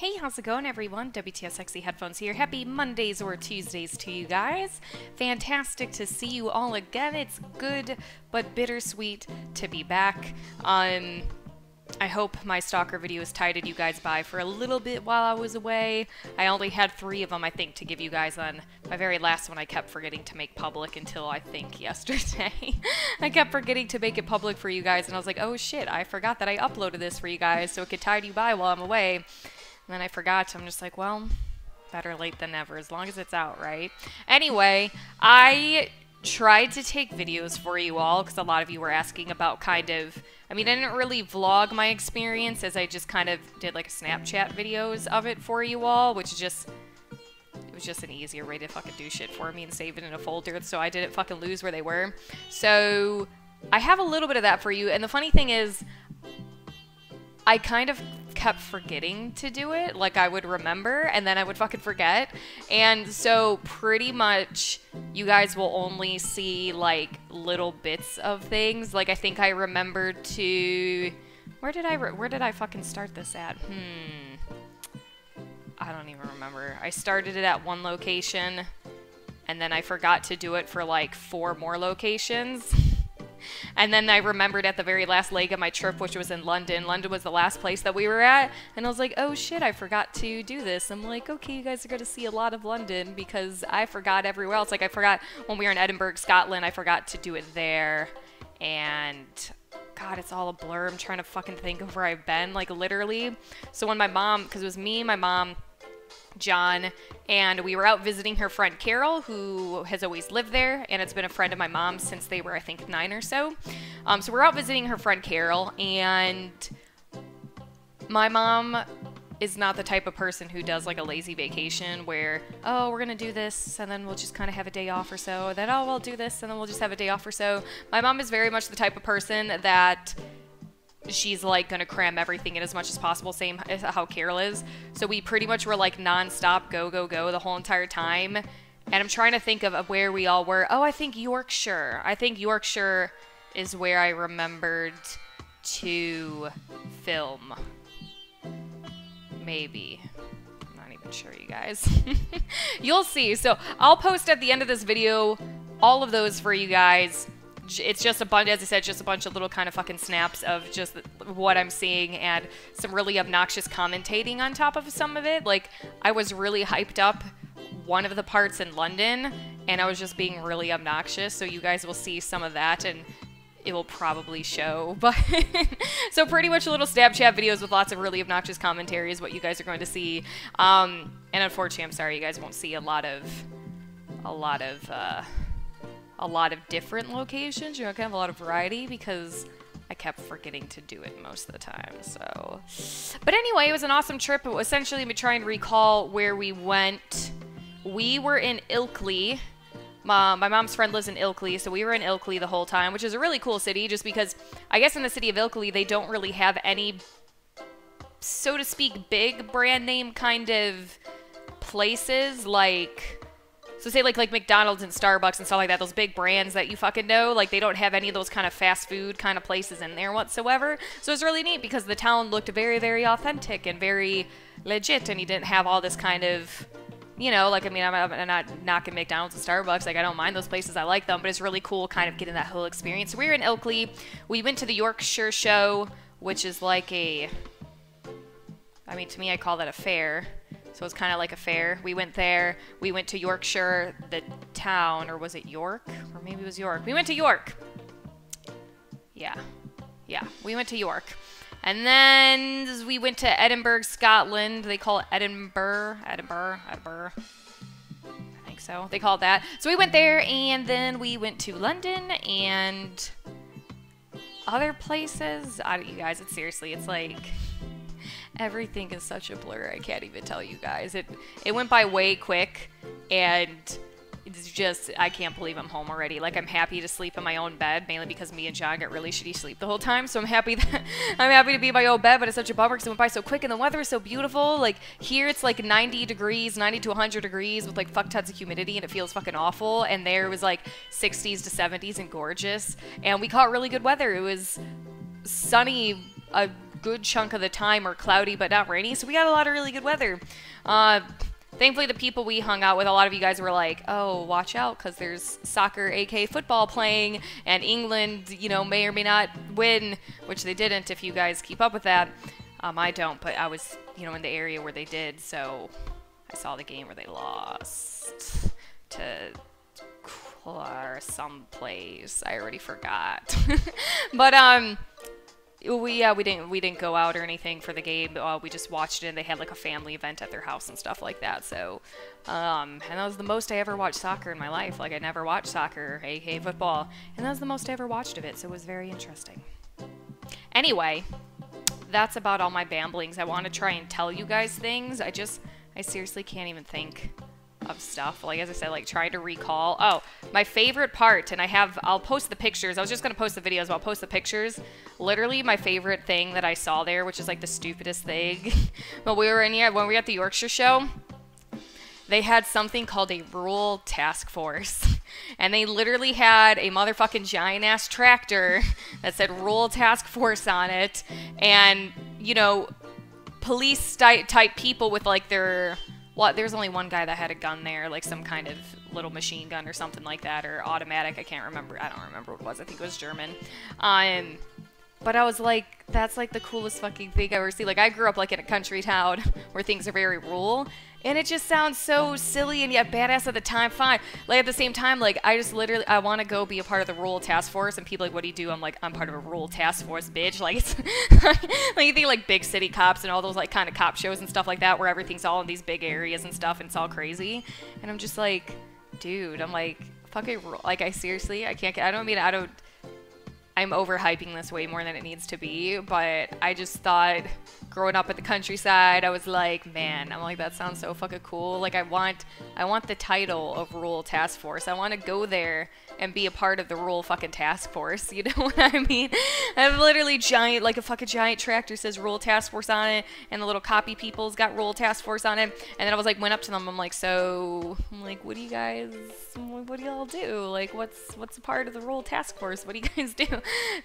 Hey, how's it going, everyone? WTFSexyHeadphones here. Happy Mondays or Tuesdays to you guys. Fantastic to see you all again. It's good but bittersweet to be back. I hope my stalker videos tided you guys by for a little bit while I was away. I only had 3 of them, I think, to give you guys on. My very last one I kept forgetting to make public until, I think, yesterday. I kept forgetting to make it public for you guys, and I was like, oh shit, I forgot that I uploaded this for you guys so it could tide you by while I'm away. And then I forgot, I'm just like, well, better late than never, as long as it's out, right? Anyway, I tried to take videos for you all because a lot of you were asking about kind of, I mean, I didn't really vlog my experience as I just kind of did like Snapchat videos of it for you all, which is just, it was just an easier way to fucking do shit for me and save it in a folder so I didn't fucking lose where they were. So I have a little bit of that for you, and the funny thing is, I kind of kept forgetting to do it. Like, I would remember, and then I would fucking forget. And so, pretty much, you guys will only see, like, little bits of things. Like, I think I remembered to... Where did I fucking start this at? I don't even remember. I started it at one location, and then I forgot to do it for, like, 4 more locations. And then I remembered at the very last leg of my trip, which was in London. London was the last place that we were at. And I was like, oh shit, I forgot to do this. I'm like, okay, you guys are going to see a lot of London because I forgot everywhere else. Like, I forgot when we were in Edinburgh, Scotland, I forgot to do it there. And God, it's all a blur. I'm trying to fucking think of where I've been, like, literally. So when my mom, because it was me, my mom, John, and we were out visiting her friend Carol, who has always lived there, and it's been a friend of my mom's since they were, I think, 9 or so. So we're out visiting her friend Carol, and my mom is not the type of person who does like a lazy vacation where, oh, we're gonna do this and then we'll just kind of have a day off or so, and then, oh, we'll do this and then we'll just have a day off or so. My mom is very much the type of person that she's like gonna cram everything in as much as possible, same as how Carol is. So we pretty much were like non-stop go, go, go the whole entire time. And I'm trying to think of where we all were. Oh, I think Yorkshire. I think Yorkshire is where I remembered to film. Maybe. I'm not even sure, you guys. You'll see. So I'll post at the end of this video all of those for you guys. It's just a bunch, as I said, just a bunch of little kind of fucking snaps of just what I'm seeing and some really obnoxious commentating on top of some of it. Like, I was really hyped up one of the parts in London, and I was just being really obnoxious, so you guys will see some of that, and it will probably show. But so pretty much little Snapchat videos with lots of really obnoxious commentary is what you guys are going to see. And unfortunately, I'm sorry, you guys won't see a lot of different locations. You're gonna have a lot of variety because I kept forgetting to do it most of the time. So, but anyway, it was an awesome trip. Essentially, let me try and recall where we went. We were in Ilkley. My mom's friend lives in Ilkley, so we were in Ilkley the whole time, which is a really cool city just because I guess in the city of Ilkley, they don't really have any, so to speak, big brand name kind of places like... So say like McDonald's and Starbucks and stuff like that, those big brands that you fucking know, like they don't have any of those kind of fast food kind of places in there whatsoever. So it's really neat because the town looked very, very authentic and very legit, and you didn't have all this kind of, you know, like, I mean, I'm not knocking McDonald's and Starbucks, like I don't mind those places, I like them, but it's really cool kind of getting that whole experience. So we were in Ilkley, we went to the Yorkshire show, which is like a, I mean, to me I call that a fair. So it's kind of like a fair. We went there. We went to Yorkshire, the town, or was it York? Or maybe it was York. We went to York. Yeah. Yeah, we went to York. And then we went to Edinburgh, Scotland. They call it Edinburgh. I think so. They call it that. So we went there, and then we went to London and other places. You guys, it's seriously, it's like... Everything is such a blur, I can't even tell you guys. It went by way quick, and it's just, I can't believe I'm home already. Like, I'm happy to sleep in my own bed, mainly because me and John got really shitty sleep the whole time, so I'm happy to be in my own bed, but it's such a bummer because it went by so quick, and the weather is so beautiful. Like, here it's like 90 degrees, 90 to 100 degrees with like fuck tons of humidity, and it feels fucking awful, and there it was like 60s to 70s and gorgeous, and we caught really good weather. It was sunny good chunk of the time are cloudy but not rainy, so we got a lot of really good weather. Thankfully, the people we hung out with, a lot of you guys were like, oh, watch out, because there's soccer, aka football playing, and England, you know, may or may not win, which they didn't if you guys keep up with that. I don't, but I was, you know, in the area where they did, so I saw the game where they lost to some place. I already forgot. But, we didn't go out or anything for the game. We just watched it, and they had like a family event at their house and stuff like that. So, and that was the most I ever watched soccer in my life. Like, I never watched soccer, aka football, and that was the most I ever watched of it. So it was very interesting. Anyway, that's about all my bamblings. I want to try and tell you guys things. I seriously can't even think of stuff. Like, as I said, like, trying to recall. Oh, my favorite part, and I'll post the pictures. I was just going to post the videos, but I'll post the pictures. Literally, my favorite thing that I saw there, which is, like, the stupidest thing. But when we were at the Yorkshire show, they had something called a rural task force. And they literally had a motherfucking giant-ass tractor that said rural task force on it. And, you know, police-type people with, like, their... Well, there's only one guy that had a gun there, like some kind of little machine gun or something like that, or automatic. I can't remember. I don't remember what it was. I think it was German. But I was like, that's like the coolest fucking thing I've ever seen. Like, I grew up like in a country town where things are very rural, and it just sounds so silly and yet badass at the time. Fine. Like, at the same time, like, I want to go be a part of the rural task force, and people like, what do you do? I'm like, I'm part of a rural task force, bitch. Like, it's like, you think like Big City Cops and all those like kind of cop shows and stuff like that, where everything's all in these big areas and stuff, and it's all crazy. And I'm just like, dude, I'm like, fucking, like, I don't, I'm overhyping this way more than it needs to be, but I just thought, growing up in the countryside, I was like, man, I'm like, that sounds so fucking cool. Like, I want the title of Rural Task Force. I want to go there and be a part of the Rural fucking Task Force. You know what I mean? I have literally giant, like a fucking giant tractor says Rural Task Force on it, and the little copy people's got Rural Task Force on it. And then I was like, went up to them, I'm like, what do y'all do? Like, what's a part of the Rural Task Force? What do you guys do?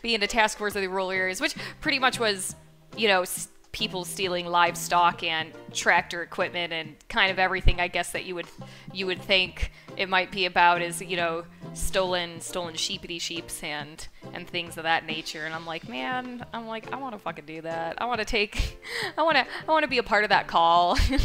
Be in a task force of the rural areas, which pretty much was, you know, people stealing livestock and tractor equipment and kind of everything, I guess, that you would think it might be about is, you know, stolen sheepity sheeps and things of that nature. And I'm like, man, I want to fucking do that. I want to be a part of that call. I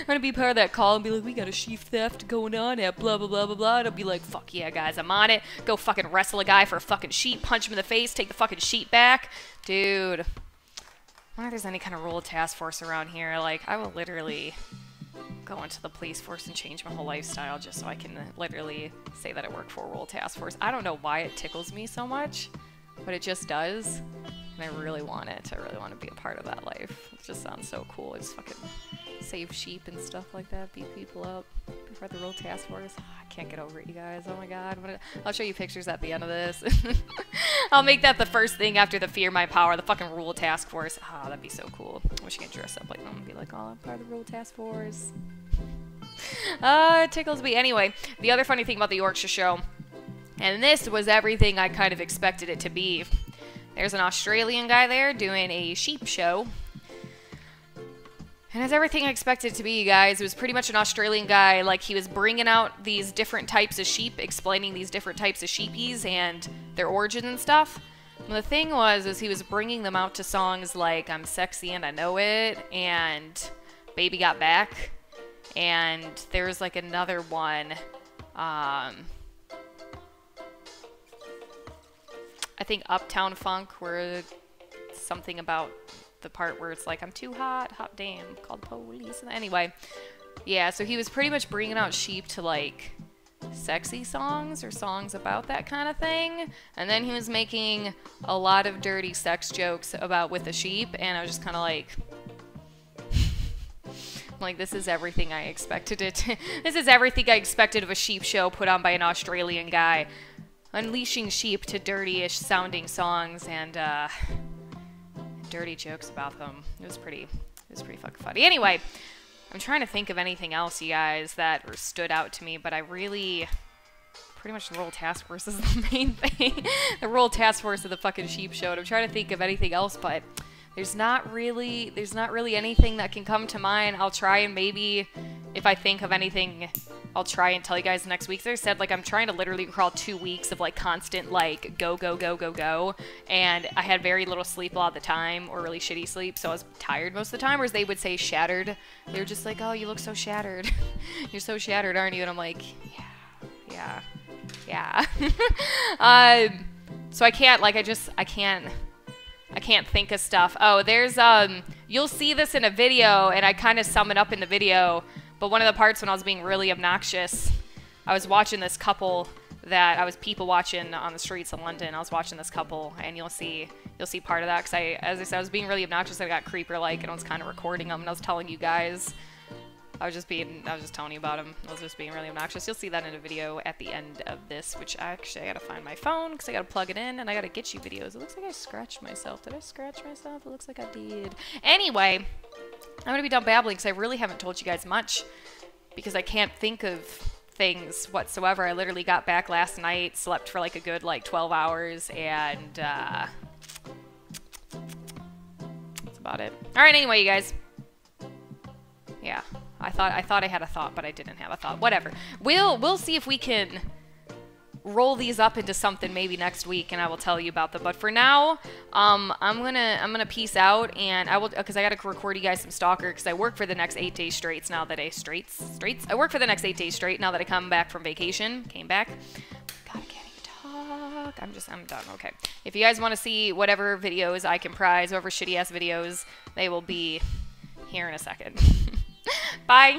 want to be part of that call and be like, we got a sheep theft going on at blah, blah, blah, blah, blah. And I'll be like, fuck yeah, guys, I'm on it. Go fucking wrestle a guy for a fucking sheep, punch him in the face, take the fucking sheep back. Dude, I wonder if there's any kind of rural task force around here. Like, I will literally go into the police force and change my whole lifestyle just so I can literally say that I work for a rural task force. I don't know why it tickles me so much, but it just does. And I really want it. I really want to be a part of that life. It just sounds so cool. I just fucking save sheep and stuff like that, beat people up, be part of the rural task force. Oh, I can't get over it, you guys. Oh my god. I'll show you pictures at the end of this. I'll make that the first thing after the Fear My Power, the fucking rural task force. Ah, that'd be so cool. I wish I could dress up like them and be like, oh, I'm part of the rural task force. It tickles me. Anyway, the other funny thing about the Yorkshire show, and this was everything I kind of expected it to be. There's an Australian guy there doing a sheep show. And it's everything I expected it to be, you guys. It was pretty much an Australian guy. Like, he was bringing out these different types of sheep, explaining these different types of sheepies and their origin and stuff. And the thing was he was bringing them out to songs like I'm Sexy and I Know It and Baby Got Back. And there's like another one. I think Uptown Funk, where something about the part where it's like, I'm too hot, hot damn, call the police. Anyway, yeah, so he was pretty much bringing out sheep to, like, sexy songs or songs about that kind of thing. And then he was making a lot of dirty sex jokes with the sheep, and I was just kind of like, this is everything I expected it to. This is everything I expected of a sheep show put on by an Australian guy. Unleashing sheep to dirty-ish sounding songs and, dirty jokes about them. It was pretty fucking funny. Anyway, I'm trying to think of anything else, you guys, that stood out to me, but I really... Pretty much the Rural Task Force is the main thing. The Rural Task Force of the fucking sheep show. And I'm trying to think of anything else, but there's not really anything that can come to mind. I'll try and maybe, if I think of anything, I'll try and tell you guys next week. As I said, like, I'm trying to literally recall 2 weeks of, like, constant, like, go, go, go, go, go. And I had very little sleep a lot of the time, or really shitty sleep, so I was tired most of the time. Whereas they would say shattered. They were just like, oh, you look so shattered. You're so shattered, aren't you? And I'm like, yeah. So I can't, like, I can't think of stuff. Oh, there's, you'll see this in a video, and I kind of sum it up in the video. But one of the parts when I was being really obnoxious, I was watching this couple that I was people watching on the streets of London. I was watching this couple, and you'll see part of that, because as I said, I was being really obnoxious. I got creeper-like, and I was kind of recording them, and I was telling you guys. I was just telling you about them. I was just being really obnoxious. You'll see that in a video at the end of this, which actually I gotta find my phone, because I gotta plug it in, and I gotta get you videos. It looks like I scratched myself. Did I scratch myself? It looks like I did. Anyway, I'm gonna be done babbling, because I really haven't told you guys much, because I can't think of things whatsoever. I literally got back last night, slept for like a good, like, 12 hours, and that's about it. Alright, anyway, you guys. Yeah. I thought I had a thought, but I didn't have a thought. Whatever. We'll see if we can roll these up into something maybe next week, and I will tell you about them. But for now, I'm gonna peace out, and I will, because I gotta record you guys some Stalker, because I work for the next 8 days straight now that I work for the next 8 days straight now that I come back from vacation. Came back. God, I can't even talk. I'm done. Okay. If you guys want to see whatever videos I comprise, whatever shitty ass videos, they will be here in a second. Bye.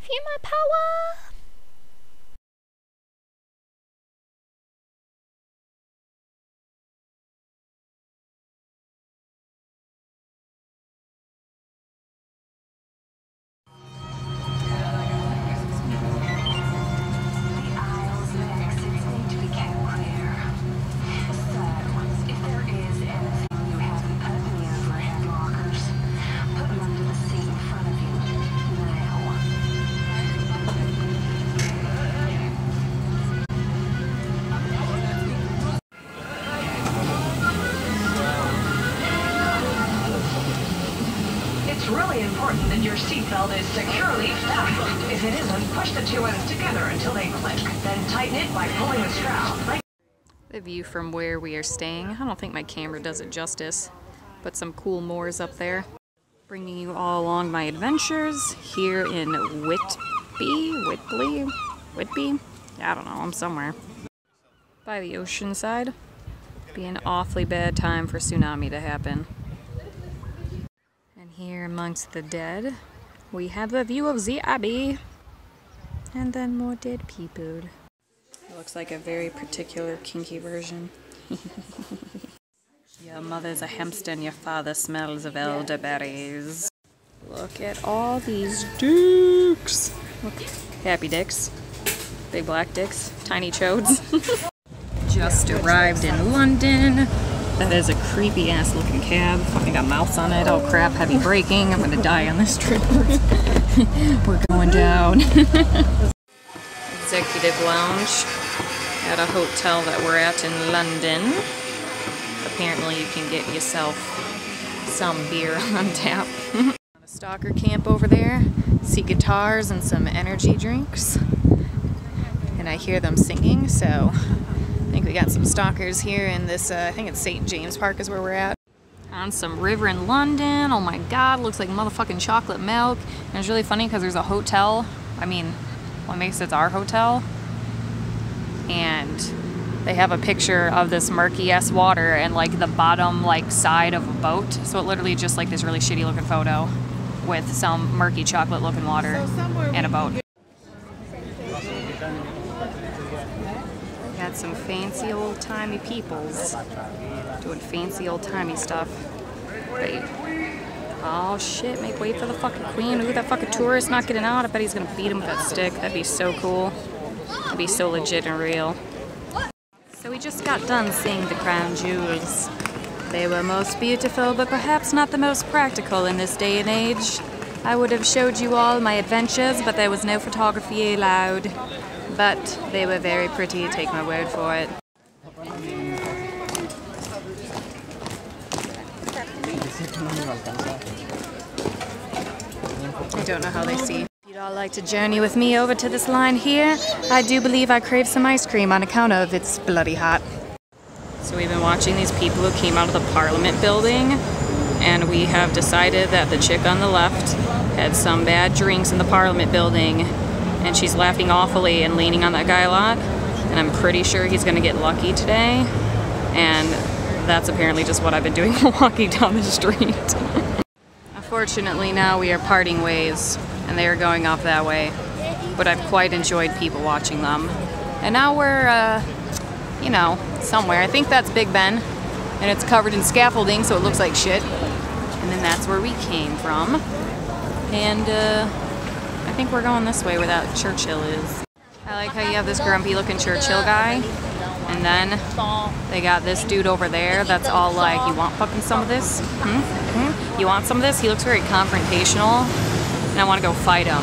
Feel my power. Important that your seatbelt is securely fastened. If it isn't, push the two ends together until they click. Then tighten it by pulling the strap. The view from where we are staying. I don't think my camera does it justice, but some cool moors up there. Bringing you all along my adventures here in Whitby? I don't know, I'm somewhere. By the ocean side. Be an awfully bad time for tsunami to happen. Here amongst the dead, we have a view of the Abbey, and then more dead people. It looks like a very particular kinky version. Your mother's a hamster and your father smells of elderberries. Look at all these dicks. Look, happy dicks, big black dicks, tiny chodes. Just arrived in London. That is a creepy ass looking cab. Fucking got mouths on it. Oh crap, heavy braking. I'm gonna die on this trip. We're going down. Executive lounge at a hotel that we're at in London. Apparently you can get yourself some beer on tap. A stalker camp over there. See guitars and some energy drinks. And I hear them singing, so I think we got some stalkers here in this, I think it's St. James Park is where we're at. On some river in London. Oh my god, looks like motherfucking chocolate milk. And it's really funny because there's a hotel. I mean, what makes it our hotel? And they have a picture of this murky ass water and like the bottom like side of a boat. So it literally just like this really shitty looking photo with some murky chocolate looking water and a boat. Got some fancy old-timey peoples doing fancy old-timey stuff. Wait. Oh shit, make way for the fucking queen. Ooh, that fucking tourist not getting out. I bet he's gonna beat him with that stick. That'd be so cool. That'd be so legit and real. So we just got done seeing the crown jewels. They were most beautiful, but perhaps not the most practical in this day and age. I would have showed you all my adventures, but there was no photography allowed. But they were very pretty, take my word for it. I don't know how they see. If you'd all like to journey with me over to this line here, I do believe I crave some ice cream on account of it's bloody hot. So we've been watching these people who came out of the Parliament building, and we have decided that the chick on the left had some bad drinks in the Parliament building, and she's laughing awfully and leaning on that guy a lot, and I'm pretty sure he's gonna get lucky today, and that's apparently just what I've been doing walking down the street. Unfortunately, now we are parting ways, and they are going off that way, but I've quite enjoyed people watching them. And now we're, you know, somewhere. I think that's Big Ben, and it's covered in scaffolding, so it looks like shit. And then that's where we came from. And I think we're going this way where that Churchill is. I like how you have this grumpy looking Churchill guy, and then they got this dude over there that's all like, you want fucking some of this? You want some of this? He looks very confrontational, and I want to go fight him.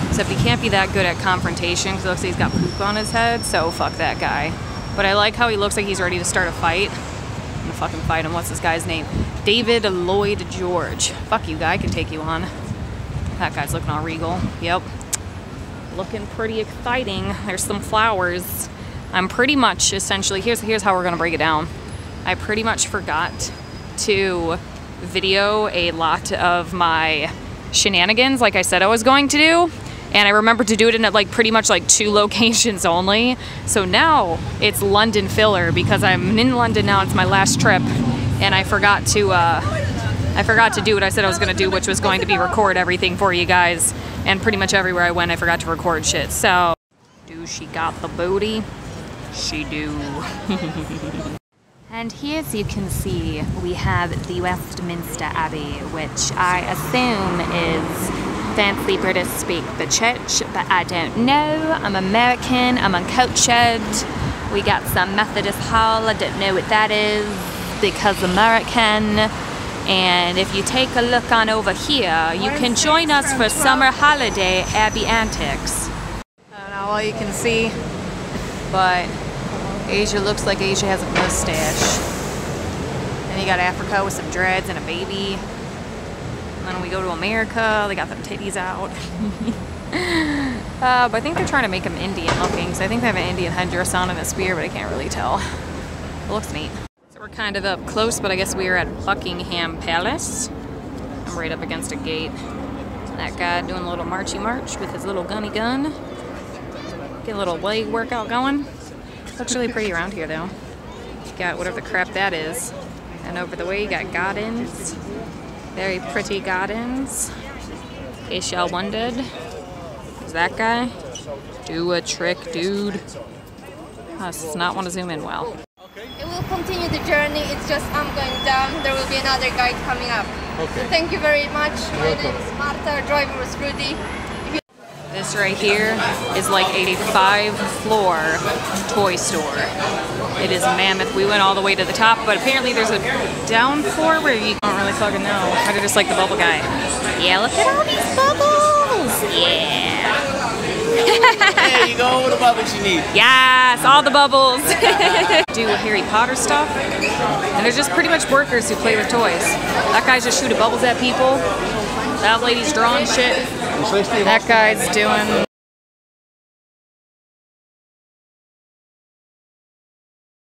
Except he can't be that good at confrontation because it looks like he's got poop on his head, so fuck that guy. But I like how he looks like he's ready to start a fight. I'm gonna fucking fight him. What's this guy's name? David Lloyd George. Fuck you, guy. I can take you on. That guy's looking all regal. Yep. Looking pretty exciting. There's some flowers. I'm pretty much essentially, here's how we're gonna break it down. I pretty much forgot to video a lot of my shenanigans like I said I was going to do. And I remembered to do it in like pretty much like 2 locations only. So now it's London filler because I'm in London now. It's my last trip, and I forgot to do what I said I was gonna do, which was going to be record everything for you guys. And pretty much everywhere I went, I forgot to record shit. So, do she got the booty? She do. And here, as you can see, we have the Westminster Abbey, which I assume is fancy British speak the church, but I don't know. I'm American, I'm uncultured. We got some Methodist Hall, I don't know what that is because American. And if you take a look on over here, you can join us for summer holiday Abbey antics. I don't know all you can see, but Asia looks like Asia has a mustache. Then you got Africa with some dreads and a baby. And then we go to America, they got them titties out. But I think they're trying to make them Indian looking, so I think they have an Indian headdress on and a spear, but I can't really tell. It looks neat. So we're kind of up close, but I guess we are at Buckingham Palace. I'm right up against a gate. That guy doing a little marchy march with his little gunny gun. Get a little leg workout going. Looks really pretty around here though. You got whatever the crap that is. And over the way you got gardens. Very pretty gardens. In case y'all wondered. Is that guy? Do a trick, dude. I does not want to zoom in well. It will continue the journey, it's just I'm going down, there will be another guide coming up. Okay. So thank you very much. My name is Marta, our driver was Rudy. This right here is like a 5-floor toy store. It is mammoth. We went all the way to the top, but apparently there's a down floor where you don't really fucking know. I just like the bubble guy. Yeah, look at all these bubbles! Yeah! There you go, all the bubbles you need. Yes, all the bubbles. Do Harry Potter stuff, and they're just pretty much workers who play with toys. That guy's just shooting bubbles at people. That lady's drawing shit. That guy's doing